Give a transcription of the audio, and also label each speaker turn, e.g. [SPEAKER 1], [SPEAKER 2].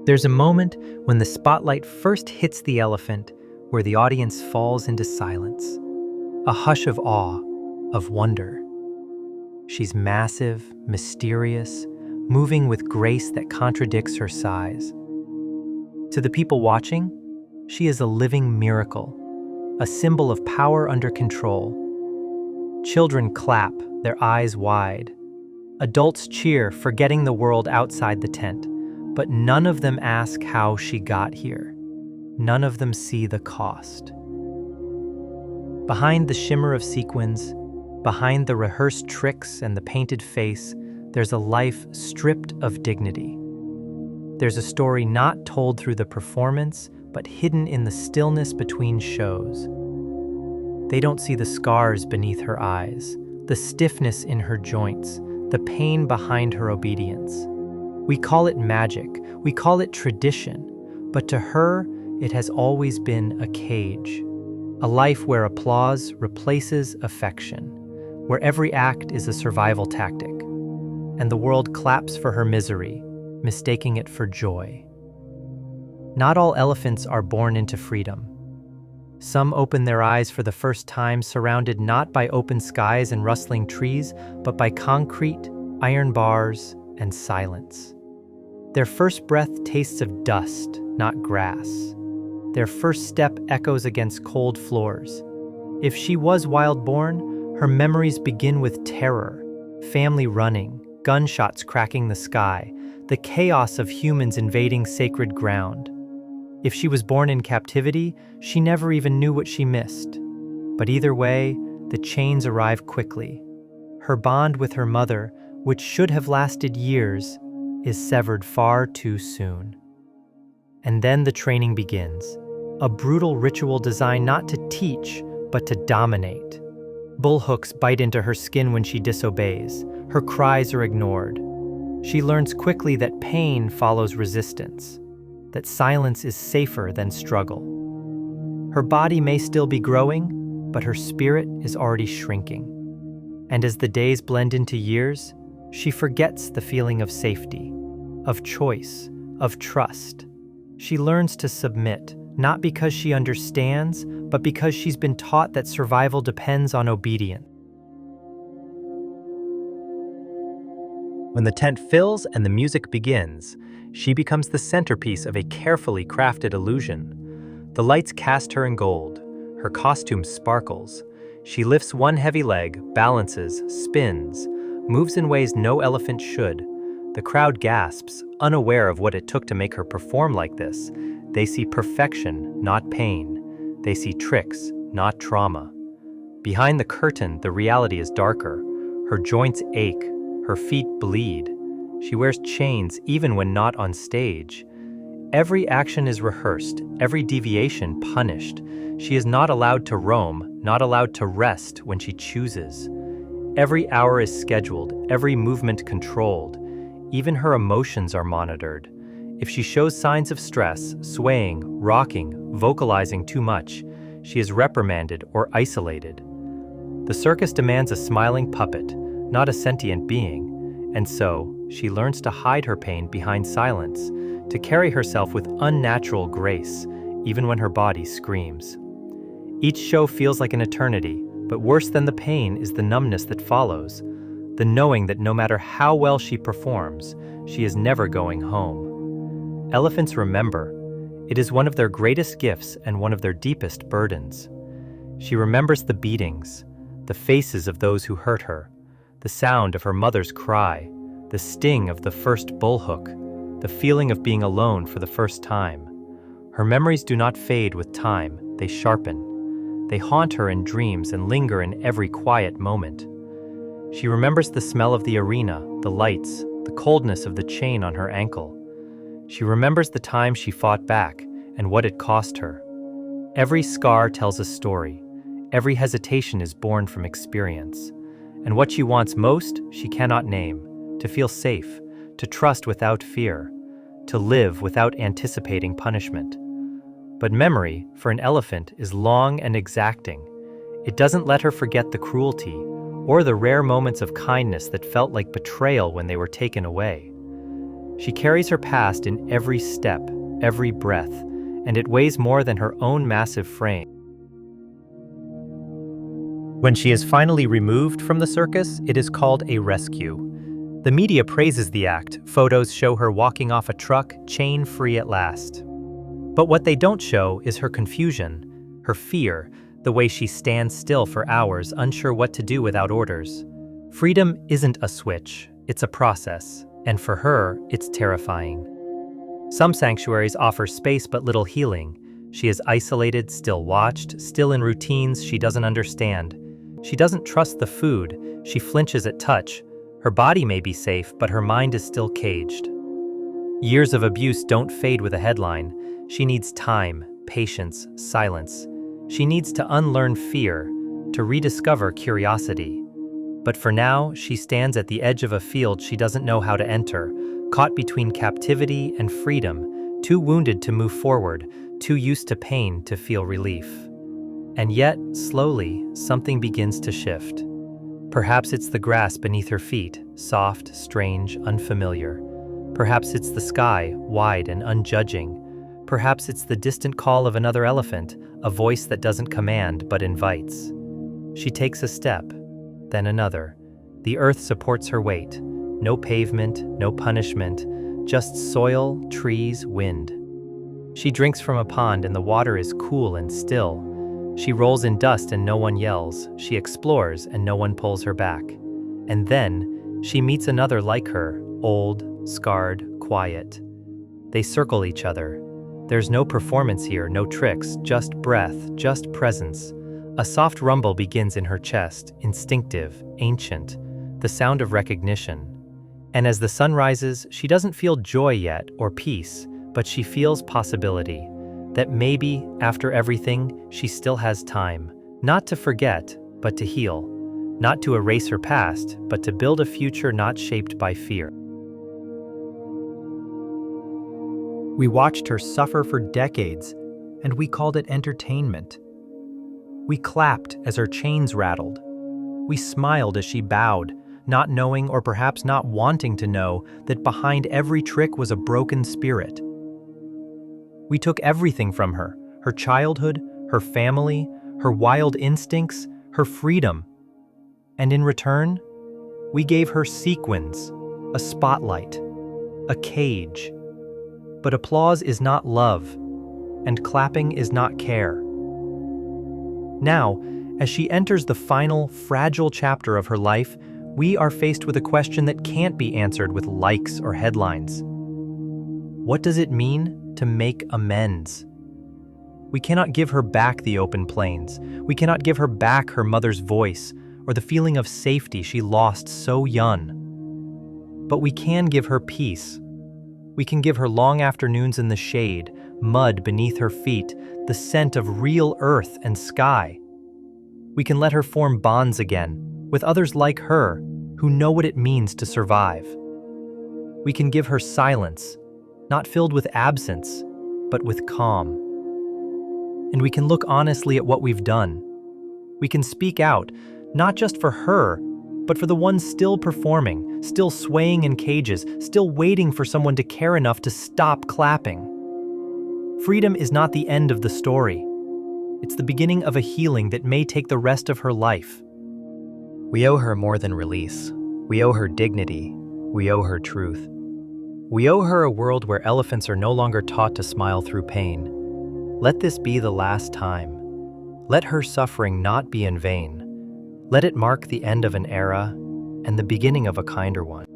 [SPEAKER 1] There's a moment when the spotlight first hits the elephant where the audience falls into silence, a hush of awe, of wonder. She's massive, mysterious, moving with grace that contradicts her size. To the people watching, she is a living miracle, a symbol of power under control. Children clap, their eyes wide. Adults cheer, forgetting the world outside the tent, but none of them ask how she got here. None of them see the cost. Behind the shimmer of sequins, behind the rehearsed tricks and the painted face, there's a life stripped of dignity. There's a story not told through the performance, but hidden in the stillness between shows. They don't see the scars beneath her eyes, the stiffness in her joints, the pain behind her obedience. We call it magic, we call it tradition, but to her, it has always been a cage. A life where applause replaces affection, where every act is a survival tactic, and the world claps for her misery, mistaking it for joy. Not all elephants are born into freedom. Some open their eyes for the first time surrounded not by open skies and rustling trees, but by concrete, iron bars, and silence. Their first breath tastes of dust, not grass. Their first step echoes against cold floors. If she was wild-born, her memories begin with terror, family running, gunshots cracking the sky, the chaos of humans invading sacred ground. If she was born in captivity, she never even knew what she missed. But either way, the chains arrive quickly. Her bond with her mother, which should have lasted years, is severed far too soon. And then the training begins, a brutal ritual designed not to teach, but to dominate. Bullhooks bite into her skin when she disobeys. Her cries are ignored. She learns quickly that pain follows resistance, that silence is safer than struggle. Her body may still be growing, but her spirit is already shrinking. And as the days blend into years, she forgets the feeling of safety, of choice, of trust. She learns to submit, not because she understands, but because she's been taught that survival depends on obedience. When the tent fills and the music begins, she becomes the centerpiece of a carefully crafted illusion. The lights cast her in gold. Her costume sparkles. She lifts one heavy leg, balances, spins, moves in ways no elephant should. The crowd gasps, unaware of what it took to make her perform like this. They see perfection, not pain. They see tricks, not trauma. Behind the curtain, the reality is darker. Her joints ache. Her feet bleed. She wears chains even when not on stage. Every action is rehearsed, every deviation punished. She is not allowed to roam, not allowed to rest when she chooses. Every hour is scheduled, every movement controlled. Even her emotions are monitored. If she shows signs of stress, swaying, rocking, vocalizing too much, she is reprimanded or isolated. The circus demands a smiling puppet, not a sentient being, and so she learns to hide her pain behind silence, to carry herself with unnatural grace, even when her body screams. Each show feels like an eternity, but worse than the pain is the numbness that follows, the knowing that no matter how well she performs, she is never going home. Elephants remember. It is one of their greatest gifts and one of their deepest burdens. She remembers the beatings, the faces of those who hurt her, the sound of her mother's cry, the sting of the first bullhook, the feeling of being alone for the first time. Her memories do not fade with time, they sharpen. They haunt her in dreams and linger in every quiet moment. She remembers the smell of the arena, the lights, the coldness of the chain on her ankle. She remembers the time she fought back and what it cost her. Every scar tells a story. Every hesitation is born from experience. And what she wants most, she cannot name. To feel safe, to trust without fear, to live without anticipating punishment. But memory, for an elephant, is long and exacting. It doesn't let her forget the cruelty, or the rare moments of kindness that felt like betrayal when they were taken away. She carries her past in every step, every breath, and it weighs more than her own massive frame. When she is finally removed from the circus, it is called a rescue. The media praises the act. Photos show her walking off a truck, chain-free at last. But what they don't show is her confusion, her fear, the way she stands still for hours, unsure what to do without orders. Freedom isn't a switch, it's a process, and for her, it's terrifying. Some sanctuaries offer space but little healing. She is isolated, still watched, still in routines she doesn't understand. She doesn't trust the food, she flinches at touch. Her body may be safe, but her mind is still caged. Years of abuse don't fade with a headline. She needs time, patience, silence. She needs to unlearn fear, to rediscover curiosity. But for now, she stands at the edge of a field she doesn't know how to enter, caught between captivity and freedom, too wounded to move forward, too used to pain to feel relief. And yet, slowly, something begins to shift. Perhaps it's the grass beneath her feet, soft, strange, unfamiliar. Perhaps it's the sky, wide and unjudging. Perhaps it's the distant call of another elephant, a voice that doesn't command but invites. She takes a step, then another. The earth supports her weight. No pavement, no punishment, just soil, trees, wind. She drinks from a pond and the water is cool and still. She rolls in dust and no one yells. She explores and no one pulls her back. And then she meets another like her, old, scarred, quiet. They circle each other. There's no performance here, no tricks, just breath, just presence. A soft rumble begins in her chest, instinctive, ancient, the sound of recognition. And as the sun rises, she doesn't feel joy yet or peace, but she feels possibility. That maybe, after everything, she still has time, not to forget, but to heal, not to erase her past, but to build a future not shaped by fear. We watched her suffer for decades, and we called it entertainment. We clapped as her chains rattled. We smiled as she bowed, not knowing or perhaps not wanting to know that behind every trick was a broken spirit. We took everything from her, her childhood, her family, her wild instincts, her freedom. And in return, we gave her sequins, a spotlight, a cage. But applause is not love, and clapping is not care. Now, as she enters the final, fragile chapter of her life, we are faced with a question that can't be answered with likes or headlines. What does it mean to make amends? We cannot give her back the open plains. We cannot give her back her mother's voice or the feeling of safety she lost so young. But we can give her peace. We can give her long afternoons in the shade, mud beneath her feet, the scent of real earth and sky. We can let her form bonds again with others like her who know what it means to survive. We can give her silence, not filled with absence, but with calm. And we can look honestly at what we've done. We can speak out, not just for her, but for the ones still performing, still swaying in cages, still waiting for someone to care enough to stop clapping. Freedom is not the end of the story. It's the beginning of a healing that may take the rest of her life. We owe her more than release. We owe her dignity. We owe her truth. We owe her a world where elephants are no longer taught to smile through pain. Let this be the last time. Let her suffering not be in vain. Let it mark the end of an era and the beginning of a kinder one.